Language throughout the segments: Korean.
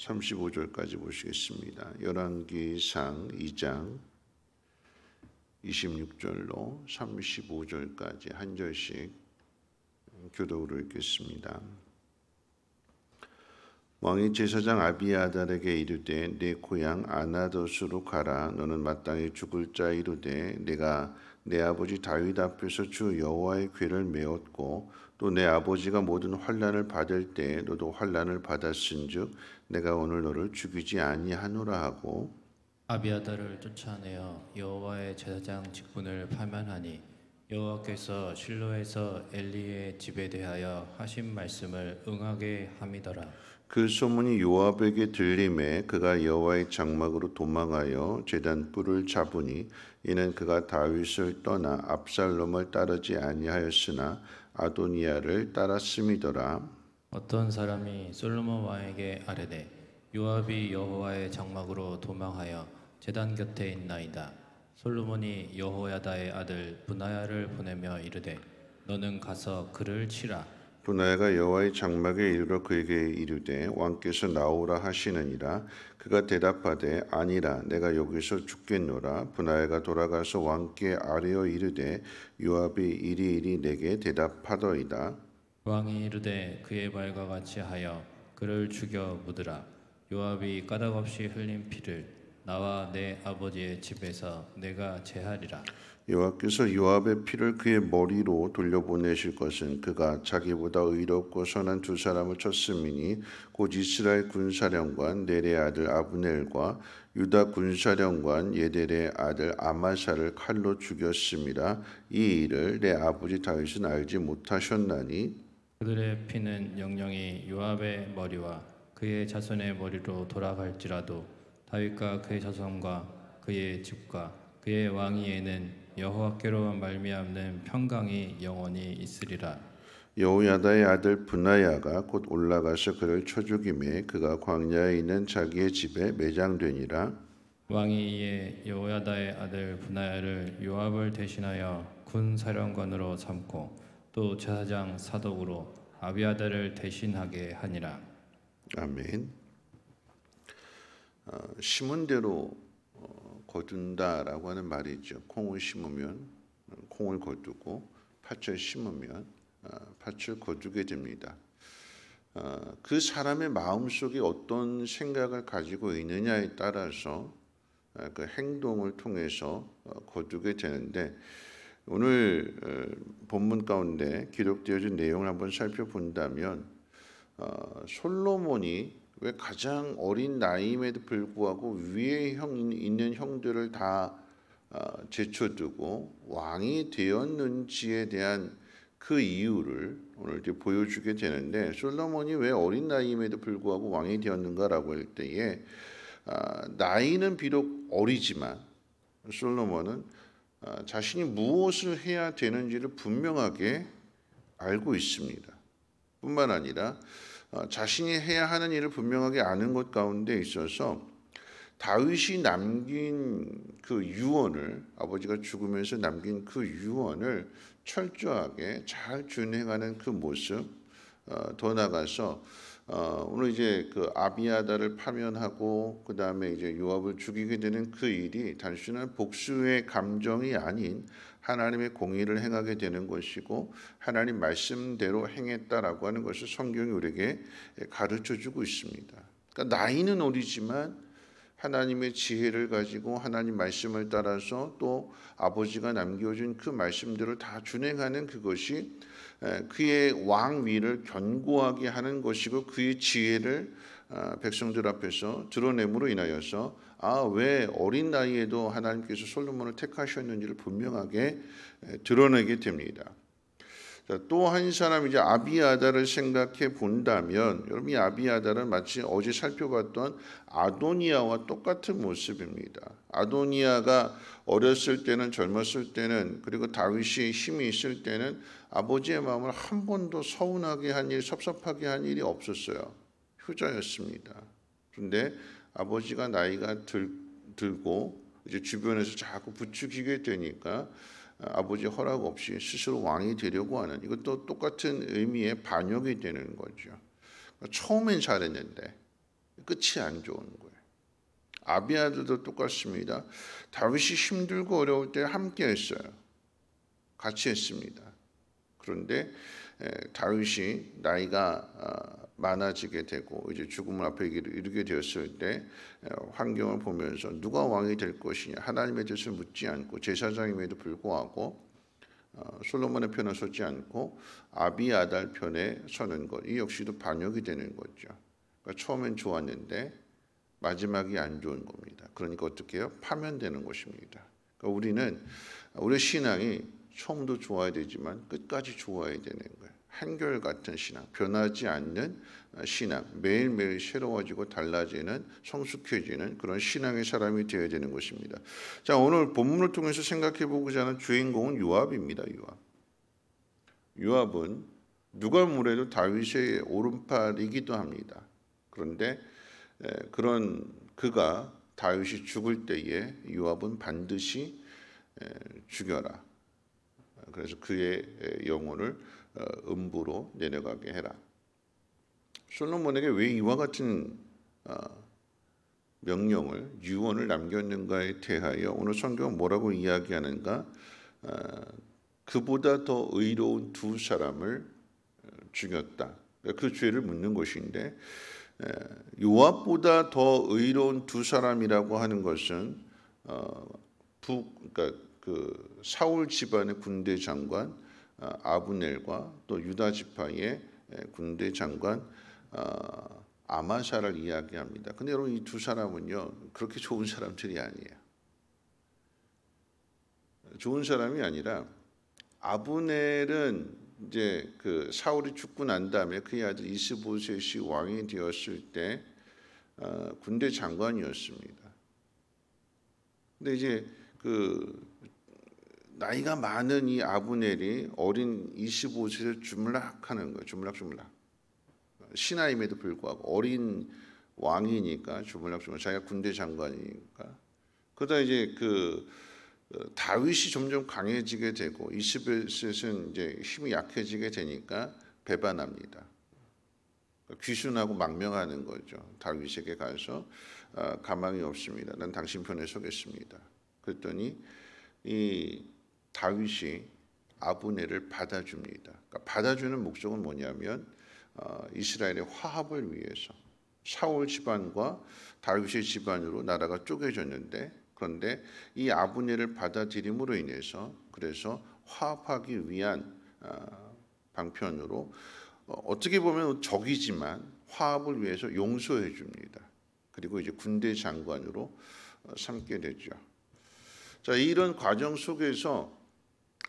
35절까지 보시겠습니다. 열왕기상 2장 26절로 35절까지 한 절씩 교독으로 읽겠습니다. 왕이 제사장 아비아달에게 이르되 내 고향 아나돗으로 가라. 너는 마땅히 죽을 자 이르되 내가 내 아버지 다윗 앞에서 주 여호와의 궤를 메었고 또 내 아버지가 모든 환난을 받을 때 너도 환난을 받았은즉 내가 오늘 너를 죽이지 아니하노라 하고 아비아달을 쫓아내어 여호와의 제사장 직분을 파면하니 여호와께서 실로에서 엘리의 집에 대하여 하신 말씀을 응하게 함이더라. 그 소문이 요압에게 들림에 그가 여호와의 장막으로 도망하여 제단 뿔을 잡으니 이는 그가 다윗을 떠나 압살롬을 따르지 아니하였으나 아도니아를 따랐음이더라. 어떤 사람이 솔로몬 왕에게 아뢰되 요압이 여호와의 장막으로 도망하여 제단 곁에 있나이다. 솔로몬이 여호야다의 아들 브나야를 보내며 이르되 너는 가서 그를 치라. 브나야가 여호와의 장막에 이르러 그에게 이르되 왕께서 나오라 하시느니라. 그가 대답하되 아니라 내가 여기서 죽겠노라. 브나야가 돌아가서 왕께 아뢰어 이르되 요압이 이리이리 내게 대답하더이다. 왕이 이르되 그의 말과 같이 하여 그를 죽여 묻으라. 요압이 까닭없이 흘린 피를 나와 내 아버지의 집에서 내가 제하리라. 여호와께서 요압의 피를 그의 머리로 돌려보내실 것은 그가 자기보다 의롭고 선한 두 사람을 쳤음이니 곧 이스라엘 군사령관 넬의 아들 아브넬과 유다 군사령관 예델의 아들 아마사를 칼로 죽였음이라. 이 일을 내 아버지 다윗은 알지 못하셨나니 그들의 피는 영영이 요압의 머리와 그의 자손의 머리로 돌아갈지라도 다윗과 그의 자손과 그의 집과 그의 왕위에는 여호와께로 말미암는 평강이 영원히 있으리라. 여호야다의 아들 브나야가 곧 올라가서 그를 쳐 죽이매 그가 광야에 있는 자기의 집에 매장되니라. 왕이 이에 여호야다의 아들 브나야를 요압을 대신하여 군 사령관으로 삼고 또 제사장 사독으로 아비아달을 대신하게 하니라. 아멘. 심은 대로 거둔다라고 하는 말이죠. 콩을 심으면 콩을 거두고 팥을 심으면 팥을 거두게 됩니다. 그 사람의 마음속에 어떤 생각을 가지고 있느냐에 따라서 그 행동을 통해서 거두게 되는데 오늘 본문 가운데 기록되어진 내용을 한번 살펴본다면 솔로몬이 왜 가장 어린 나이임에도 불구하고 위에 있는 형들을 다 제쳐두고 왕이 되었는지에 대한 그 이유를 오늘 이제 보여주게 되는데 솔로몬이 왜 어린 나이임에도 불구하고 왕이 되었는가라고 할 때에 나이는 비록 어리지만 솔로몬은 자신이 무엇을 해야 되는지를 분명하게 알고 있습니다. 뿐만 아니라 자신이 해야 하는 일을 분명하게 아는 것 가운데 있어서 다윗이 남긴 그 유언을 아버지가 죽으면서 남긴 그 유언을 철저하게 잘 준행하는 그 모습 더 나아가서 오늘 이제 그 아비아달을 파면하고 그 다음에 이제 요압을 죽이게 되는 그 일이 단순한 복수의 감정이 아닌 하나님의 공의를 행하게 되는 것이고 하나님 말씀대로 행했다라고 하는 것을 성경이 우리에게 가르쳐주고 있습니다. 그러니까 나이는 어리지만 하나님의 지혜를 가지고 하나님 말씀을 따라서 또 아버지가 남겨준 그 말씀들을 다 준행하는 그것이 그의 왕위를 견고하게 하는 것이고 그의 지혜를 백성들 앞에서 드러냄으로 인하여서 왜 어린 나이에도 하나님께서 솔로몬을 택하셨는지를 분명하게 드러내게 됩니다. 또 한 사람 이제 아비아달을 생각해 본다면 여러분 이 아비아달은 마치 어제 살펴봤던 아도니아와 똑같은 모습입니다. 아도니아가 어렸을 때는 젊었을 때는 그리고 다윗이 힘이 있을 때는 아버지의 마음을 한 번도 서운하게 한 일, 섭섭하게 한 일이 없었어요. 효자였습니다. 그런데 아버지가 나이가 들고 이제 주변에서 자꾸 부추기게 되니까 아버지 허락 없이 스스로 왕이 되려고 하는 이것도 똑같은 의미의 반역이 되는 거죠. 처음엔 잘했는데 끝이 안 좋은 거예요. 아비아들도 똑같습니다. 다윗이 힘들고 어려울 때 함께 했어요. 같이 했습니다. 그런데 다윗이 나이가 많아지게 되고 이제 죽음을 앞에 이르게 되었을 때 환경을 보면서 누가 왕이 될 것이냐 하나님의 뜻을 묻지 않고 제사장임에도 불구하고 솔로몬의 편에 서지 않고 아비아달 편에 서는 것, 이 역시도 반역이 되는 거죠. 그러니까 처음엔 좋았는데 마지막이 안 좋은 겁니다. 그러니까 어떻게 해요? 파면되는 것입니다. 그러니까 우리는 우리의 신앙이 처음도 좋아야 되지만 끝까지 좋아야 되는 거예요. 한결같은 신앙, 변하지 않는 신앙, 매일매일 새로워지고 달라지는 성숙해지는 그런 신앙의 사람이 되어야 되는 것입니다. 자, 오늘 본문을 통해서 생각해 보고자 하는 주인공은 요압입니다. 요압은 누가 뭐래도 다윗의 오른팔이기도 합니다. 그런데 그런 그가 다윗이 죽을 때에 요압은 반드시 죽여라. 그래서 그의 영혼을 음부로 내려가게 해라. 솔로몬에게 왜 이와 같은 명령을 유언을 남겼는가에 대하여 오늘 성경은 뭐라고 이야기하는가? 그보다 더 의로운 두 사람을 죽였다. 그 죄를 묻는 것인데 요압보다 더 의로운 두 사람이라고 하는 것은 그러니까 그 사울 집안의 군대 장관 아브넬과 또 유다 지파의 군대 장관 아마샤를 이야기합니다. 근데 여러분 이 두 사람은요 그렇게 좋은 사람들이 아니에요. 좋은 사람이 아니라 아브넬은 이제 그 사울이 죽고 난 다음에 그의 아들 이스보셋이 왕이 되었을 때 군대 장관이었습니다. 근데 이제 그 나이가 많은 이 아브넬이 어린 이스보셋을 주물락하는 거예요. 주물락. 신하임에도 불구하고 어린 왕이니까 주물락 자기가 군대 장관이니까. 그러다 이제 그 다윗이 점점 강해지게 되고 이스보셋은 이제 힘이 약해지게 되니까 배반합니다. 귀순하고 망명하는 거죠. 다윗에게 가서 가망이 없습니다. 난 당신 편에 서겠습니다. 그랬더니 이 다윗이 아브넬을 받아줍니다. 그러니까 받아주는 목적은 뭐냐면 이스라엘의 화합을 위해서 사울 집안과 다윗의 집안으로 나라가 쪼개졌는데 그런데 이 아브넬을 받아들임으로 인해서 그래서 화합하기 위한 방편으로 어떻게 보면 적이지만 화합을 위해서 용서해 줍니다. 그리고 이제 군대 장관으로 삼게 되죠. 자, 이런 과정 속에서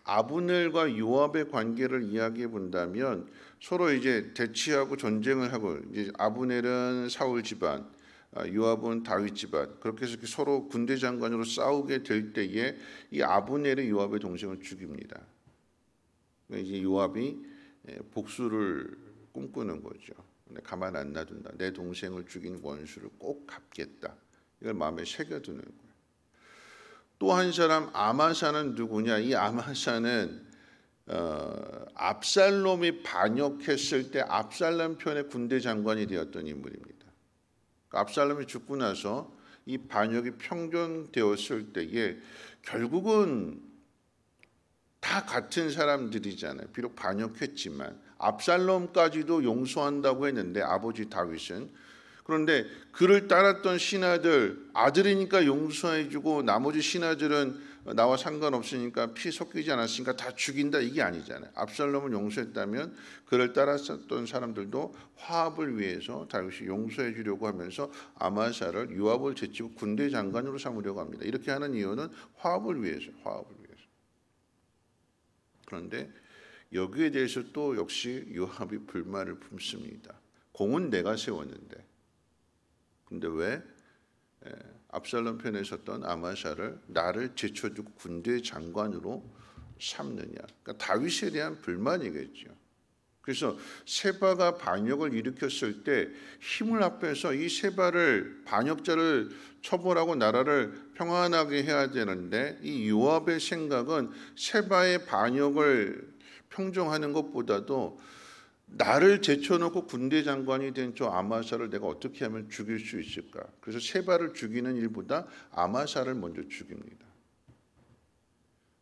아브넬과 요압의 관계를 이야기해 본다면 서로 이제 대치하고 전쟁을 하고 이제 아브넬은 사울 집안, 요압은 다윗 집안 그렇게 해서 서로 군대 장관으로 싸우게 될 때에 이 아브넬이 요압의 동생을 죽입니다. 이제 요압이 복수를 꿈꾸는 거죠. 가만 안 놔둔다. 내 동생을 죽인 원수를 꼭 갚겠다. 이걸 마음에 새겨두는 거예요. 또 한 사람 아마샤는 누구냐? 이 아마샤는 압살롬이 반역했을 때 압살롬 편의 군대 장관이 되었던 인물입니다. 압살롬이 죽고 나서 이 반역이 평정되었을 때에 결국은 다 같은 사람들이잖아요. 비록 반역했지만 압살롬까지도 용서한다고 했는데 아버지 다윗은 그런데 그를 따랐던 신하들 아들이니까 용서해주고 나머지 신하들은 나와 상관없으니까 피 섞이지 않았으니까 다 죽인다 이게 아니잖아요. 압살롬을 용서했다면 그를 따랐었던 사람들도 화합을 위해서 다윗이 용서해 주려고 하면서 아마샤를 요압을 제치고 군대 장관으로 삼으려고 합니다. 이렇게 하는 이유는 화합을 위해서. 그런데 여기에 대해서 또 역시 요압이 불만을 품습니다. 공은 내가 세웠는데 근데 왜 압살롬 편에 섰던 아마샤를 나를 제쳐두고 군대 장관으로 삼느냐. 그러니까 다윗에 대한 불만이겠죠. 그래서 세바가 반역을 일으켰을 때 힘을 합해서 이 세바를 반역자를 처벌하고 나라를 평안하게 해야 되는데 이 요압의 생각은 세바의 반역을 평정하는 것보다도 나를 제쳐놓고 군대 장관이 된 저 아마사를 내가 어떻게 하면 죽일 수 있을까? 그래서 세바를 죽이는 일보다 아마사를 먼저 죽입니다.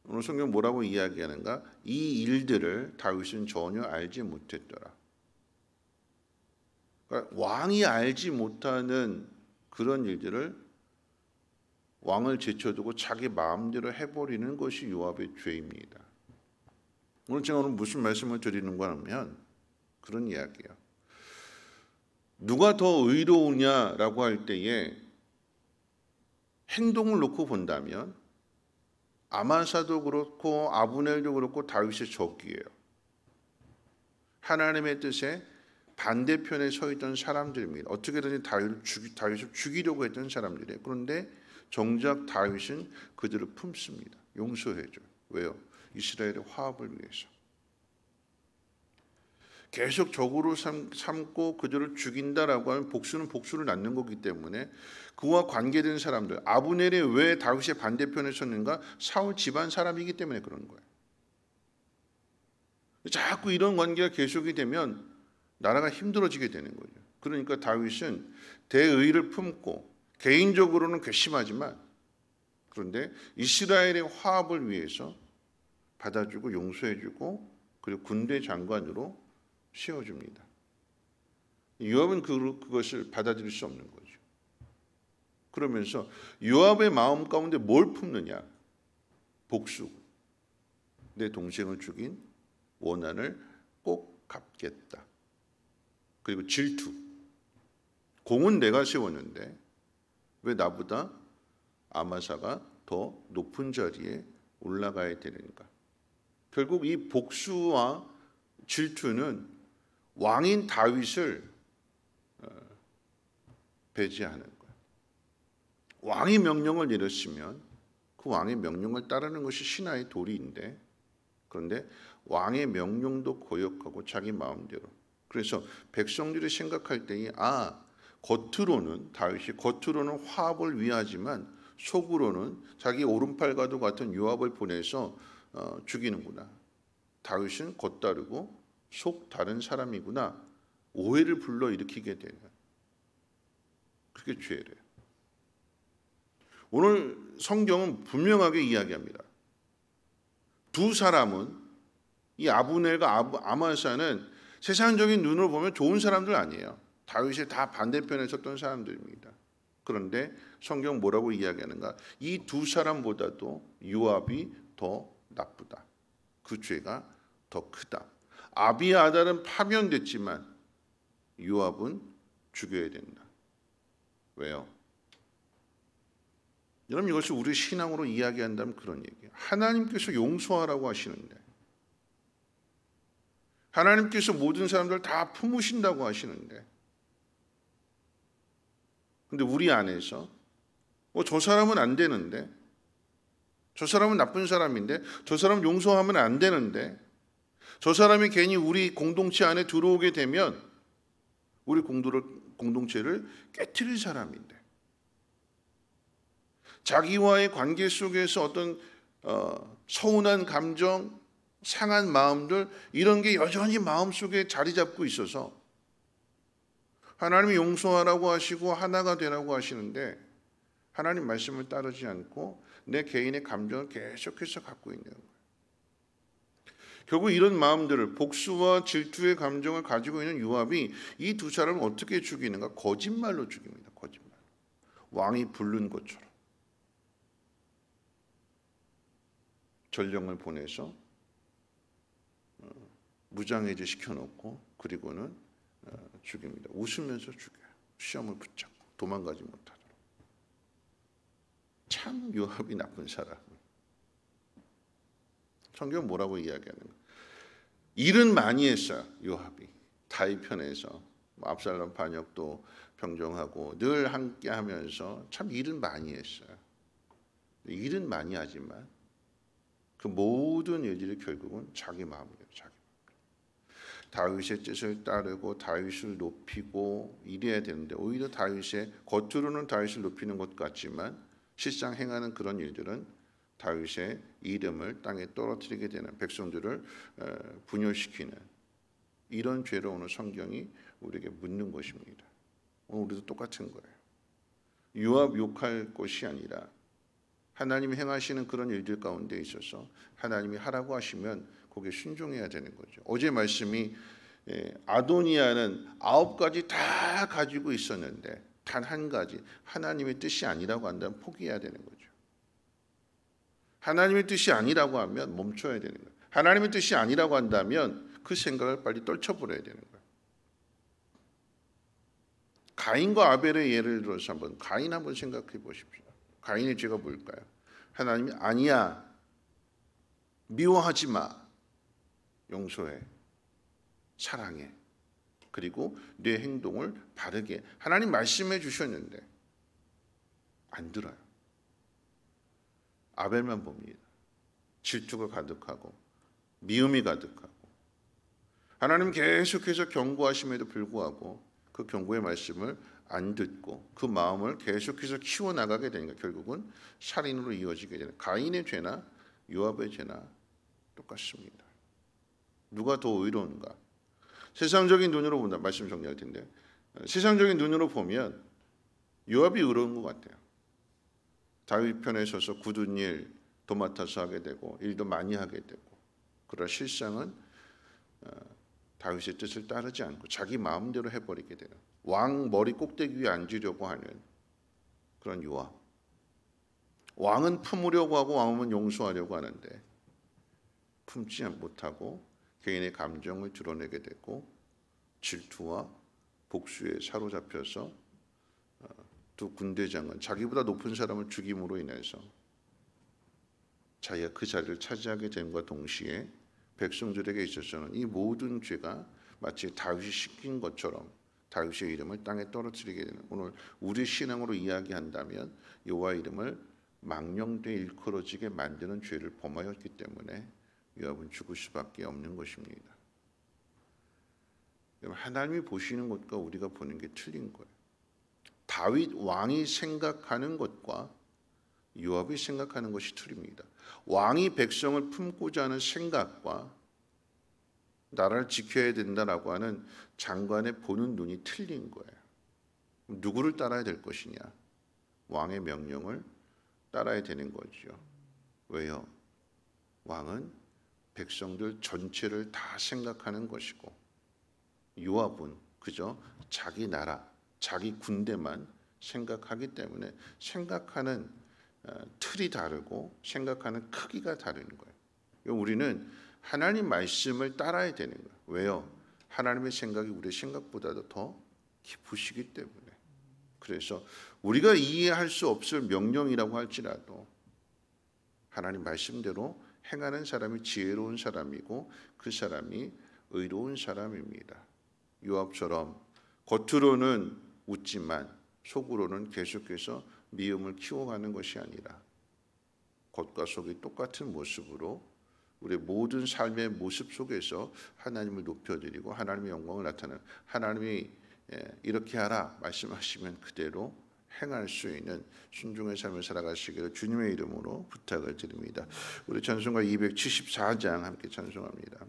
오늘 성경 뭐라고 이야기하는가? 이 일들을 다윗은 전혀 알지 못했더라. 그러니까 왕이 알지 못하는 그런 일들을 왕을 제쳐두고 자기 마음대로 해버리는 것이 요압의 죄입니다. 오늘 제가 무슨 말씀을 드리는가 하면 그런 이야기예요. 누가 더 의로우냐라고 할 때에 행동을 놓고 본다면 아마사도 그렇고 아브넬도 그렇고 다윗의 적이에요. 하나님의 뜻에 반대편에 서 있던 사람들입니다. 어떻게든지 다윗을 죽이려고 했던 사람들이에요. 그런데 정작 다윗은 그들을 품습니다. 용서해줘요. 왜요? 이스라엘의 화합을 위해서. 계속 적으로 삼고 그들을 죽인다라고 하면 복수는 복수를 낳는 거기 때문에 그와 관계된 사람들, 아브넬이 왜 다윗의 반대편에 섰는가? 사울 집안 사람이기 때문에 그런 거예요. 자꾸 이런 관계가 계속이 되면 나라가 힘들어지게 되는 거죠. 그러니까 다윗은 대의를 품고 개인적으로는 괘씸하지만 그런데 이스라엘의 화합을 위해서 받아주고 용서해주고 그리고 군대 장관으로 세워줍니다. 요압은 그것을 받아들일 수 없는 거죠. 그러면서 요압의 마음 가운데 뭘 품느냐? 복수. 내 동생을 죽인 원한을 꼭 갚겠다. 그리고 질투. 공은 내가 세웠는데 왜 나보다 아마사가 더 높은 자리에 올라가야 되는가? 결국 이 복수와 질투는 왕인 다윗을 배제하는 거예요. 왕이 명령을 내렸으면 그 왕의 명령을 따르는 것이 신하의 도리인데 그런데 왕의 명령도 거역하고 자기 마음대로. 그래서 백성들이 생각할 때에 겉으로는 다윗이 겉으로는 화합을 위하지만 속으로는 자기 오른팔과도 같은 요압을 보내서 죽이는구나. 다윗은 겉다르고 속 다른 사람이구나. 오해를 불러일으키게 되는 그게 죄래요. 오늘 성경은 분명하게 이야기합니다. 두 사람은 이 아브넬과 아마사는 세상적인 눈으로 보면 좋은 사람들 아니에요. 다윗의 다 반대편에 섰던 사람들입니다. 그런데 성경 뭐라고 이야기하는가? 이 두 사람보다도 요압이 더 나쁘다. 그 죄가 더 크다. 아비아달은 파면됐지만 요압은 죽여야 된다. 왜요? 여러분 이것을 우리 신앙으로 이야기한다면 그런 얘기예요. 하나님께서 용서하라고 하시는데 하나님께서 모든 사람들 다 품으신다고 하시는데 근데 우리 안에서 저 사람은 안 되는데 저 사람은 나쁜 사람인데 저 사람 용서하면 안 되는데 저 사람이 괜히 우리 공동체 안에 들어오게 되면 우리 공동체를 깨트릴 사람인데 자기와의 관계 속에서 어떤 서운한 감정, 상한 마음들 이런 게 여전히 마음속에 자리 잡고 있어서 하나님이 용서하라고 하시고 하나가 되라고 하시는데 하나님 말씀을 따르지 않고 내 개인의 감정을 계속해서 갖고 있는 거예요. 결국 이런 마음들을 복수와 질투의 감정을 가지고 있는 요압이 이 두 사람을 어떻게 죽이는가? 거짓말로 죽입니다. 거짓말. 왕이 부른 것처럼 전령을 보내서 무장해제 시켜놓고 그리고는 죽입니다. 웃으면서 죽여요. 시험을 붙잡고 도망가지 못하도록. 참 요압이 나쁜 사람. 성경 뭐라고 이야기하는가? 일은 많이 했어요. 요압이 다윗 편에서 압살롬 반역도 평정하고 늘 함께하면서 참 일은 많이 했어요. 일은 많이 하지만 그 모든 일들이 결국은 자기 마음이에요. 자기 마음. 다윗의 뜻을 따르고 다윗을 높이고 이래야 되는데 오히려 겉으로는 다윗을 높이는 것 같지만 실상 행하는 그런 일들은 다윗의 이름을 땅에 떨어뜨리게 되는 백성들을 분열시키는 이런 죄를 오늘 성경이 우리에게 묻는 것입니다. 오늘 우리도 똑같은 거예요. 요압 욕할 것이 아니라 하나님이 행하시는 그런 일들 가운데 있어서 하나님이 하라고 하시면 거기에 순종해야 되는 거죠. 어제 말씀이 아도니아는 9가지 다 가지고 있었는데 단 한 가지 하나님의 뜻이 아니라고 한다면 포기해야 되는 거죠. 하나님의 뜻이 아니라고 하면 멈춰야 되는 거예요. 하나님의 뜻이 아니라고 한다면 그 생각을 빨리 떨쳐버려야 되는 거예요. 가인과 아벨의 예를 들어서 가인 한번 생각해 보십시오. 가인의 죄가 뭘까요? 하나님이 아니야, 미워하지 마, 용서해, 사랑해, 그리고 내 행동을 바르게 하나님 말씀해 주셨는데 안 들어요. 아벨만 봅니다. 질투가 가득하고 미움이 가득하고 하나님 계속해서 경고하심에도 불구하고 그 경고의 말씀을 안 듣고 그 마음을 계속해서 키워나가게 되니까 결국은 살인으로 이어지게 되는 가인의 죄나 요압의 죄나 똑같습니다. 누가 더 의로운가? 세상적인 눈으로 본다. 말씀 정리할 텐데 세상적인 눈으로 보면 요압이 의로운 것 같아요. 다윗 편에 서서 굳은 일 도맡아서 하게 되고 일도 많이 하게 되고 그러나 실상은 다윗의 뜻을 따르지 않고 자기 마음대로 해버리게 되는 왕 머리 꼭대기 위에 앉으려고 하는 그런 요압. 왕은 품으려고 하고 왕은 용서하려고 하는데 품지 못하고 개인의 감정을 드러내게 되고 질투와 복수에 사로잡혀서 두 군대장은 자기보다 높은 사람을 죽임으로 인해서 자기가 그 자리를 차지하게 됨과 동시에 백성들에게 있어서는 이 모든 죄가 마치 다윗이 시킨 것처럼 다윗의 이름을 땅에 떨어뜨리게 되는 오늘 우리 신앙으로 이야기한다면 여호와 이름을 망령되이 일컬어지게 만드는 죄를 범하였기 때문에 요압은 죽을 수밖에 없는 것입니다. 하나님이 보시는 것과 우리가 보는 게 틀린 거예요. 다윗 왕이 생각하는 것과 요압이 생각하는 것이 틀립니다. 왕이 백성을 품고자 하는 생각과 나라를 지켜야 된다라고 하는 장관의 보는 눈이 틀린 거예요. 누구를 따라야 될 것이냐? 왕의 명령을 따라야 되는 거죠. 왜요? 왕은 백성들 전체를 다 생각하는 것이고 요압은 그저 자기 나라, 자기 군대만 생각하기 때문에 생각하는 틀이 다르고 생각하는 크기가 다른 거예요. 우리는 하나님 말씀을 따라야 되는 거예요. 왜요? 하나님의 생각이 우리의 생각보다도 더 깊으시기 때문에. 그래서 우리가 이해할 수 없을 명령이라고 할지라도 하나님 말씀대로 행하는 사람이 지혜로운 사람이고 그 사람이 의로운 사람입니다. 요압처럼 겉으로는 웃지만 속으로는 계속해서 미움을 키워가는 것이 아니라 겉과 속이 똑같은 모습으로 우리 모든 삶의 모습 속에서 하나님을 높여드리고 하나님의 영광을 나타내는 하나님이 이렇게 하라 말씀하시면 그대로 행할 수 있는 순종의 삶을 살아가시기를 주님의 이름으로 부탁을 드립니다. 우리 찬송가 274장 함께 찬송합니다.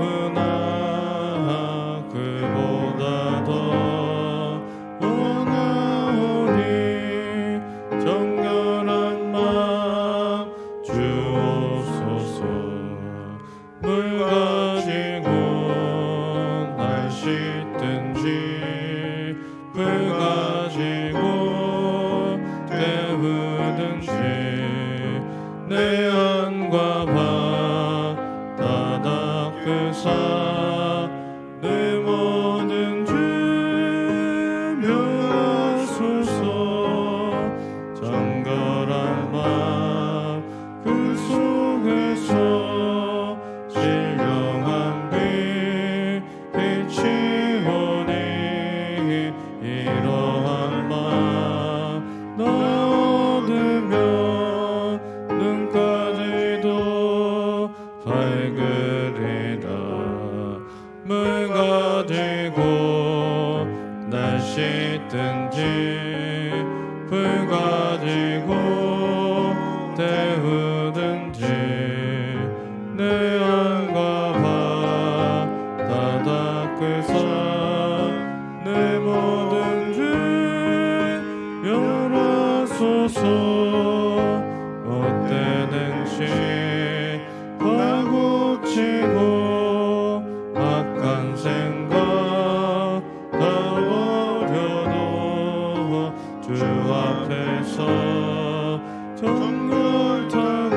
고마우나 그보다 더 모든 죄 내 안과 바다 닦으사 내 모든 죄 멸하소서. 정결한 맘 그 속에서 신령한 빛 비치오니 이러한 맘 나 얻으면 눈까지도 밝으리라. 물 가지고 날 씻든지 불 가지고 태우든지 내 안과 바다 닦으사 내 모든 죄 멸하소서. 못되는지 다 고치고 악한 생각 다 버려도 주 앞에서 정결타고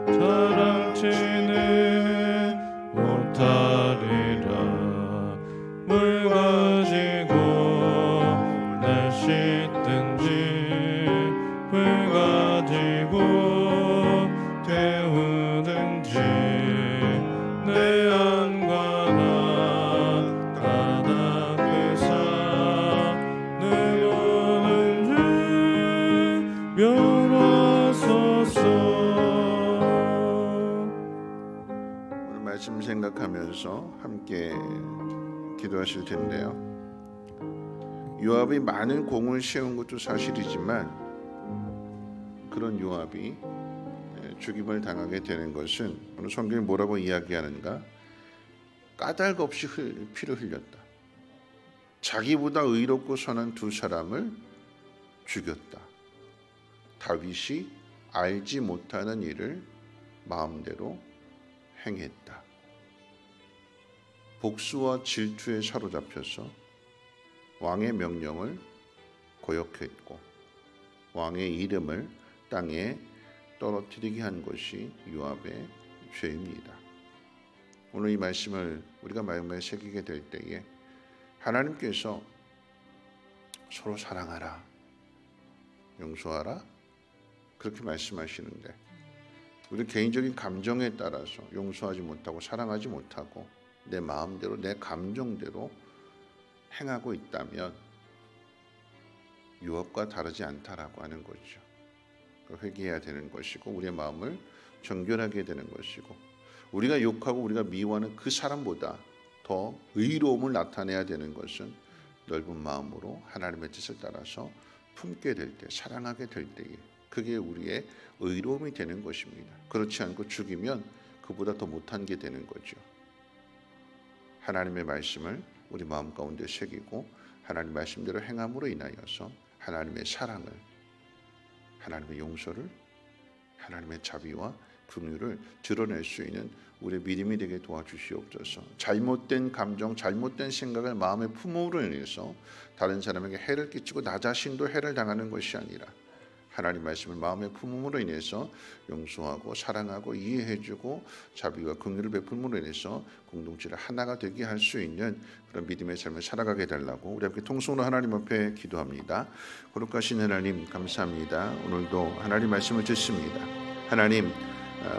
자랑치는 못하리라. 물 가지고 날 씻든지 불 가지고 태우든지 내 안과 바다 닦으사 내 모든 죄 멸하소서. 오늘 말씀 생각하면서 함께 기도하실 텐데요. 요압이 많은 공을 세운 것도 사실이지만 그런 요압이 죽임을 당하게 되는 것은 오늘 성경이 뭐라고 이야기하는가? 까닭 없이 피를 흘렸다. 자기보다 의롭고 선한 두 사람을 죽였다. 다윗이 알지 못하는 일을 마음대로 행했다. 복수와 질투에 사로잡혀서 왕의 명령을 거역했고 왕의 이름을 땅에 떨어뜨리게 한 것이 요압의 죄입니다. 오늘 이 말씀을 우리가 마음에 새기게 될 때에 하나님께서 서로 사랑하라, 용서하라 그렇게 말씀하시는데 우리 개인적인 감정에 따라서 용서하지 못하고 사랑하지 못하고 내 마음대로 내 감정대로 행하고 있다면 요압과 다르지 않다라고 하는 거죠. 회개해야 되는 것이고 우리의 마음을 정결하게 되는 것이고 우리가 욕하고 우리가 미워하는 그 사람보다 더 의로움을 나타내야 되는 것은 넓은 마음으로 하나님의 뜻을 따라서 품게 될 때, 사랑하게 될 때에 그게 우리의 의로움이 되는 것입니다. 그렇지 않고 죽이면 그보다 더 못한 게 되는 거죠. 하나님의 말씀을 우리 마음 가운데 새기고 하나님 말씀대로 행함으로 인하여서 하나님의 사랑을, 하나님의 용서를, 하나님의 자비와 긍휼을 드러낼 수 있는 우리의 믿음이 되게 도와주시옵소서. 잘못된 감정, 잘못된 생각을 마음에 품음으로 인해서 다른 사람에게 해를 끼치고 나 자신도 해를 당하는 것이 아니라 하나님 말씀을 마음에 품음으로 인해서 용서하고 사랑하고 이해해주고 자비와 긍휼을 베풀므로 인해서 공동체를 하나가 되게 할 수 있는 그런 믿음의 삶을 살아가게 달라고 우리 함께 통성으로 하나님 앞에 기도합니다. 거룩하신 하나님 감사합니다. 오늘도 하나님 말씀을 듣습니다. 하나님,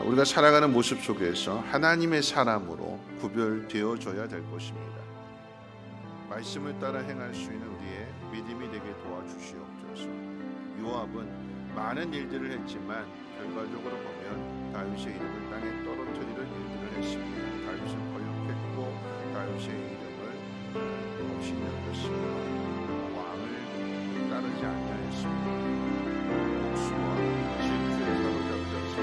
우리가 살아가는 모습 속에서 하나님의 사람으로 구별되어져야 될 것입니다. 말씀을 따라 행할 수 있는 우리의 믿음이 되게 도와주시옵소서. 요압은 많은 일들을 했지만 결과적으로 보면 다윗의 이름을 땅에 떨어뜨리는 일들을 했습니다. 다윗을 거역했고 다윗의 이름을 업신여겼습니다. 왕을 따르지 아니하였습니다. 복수와 질투에 사로잡혀서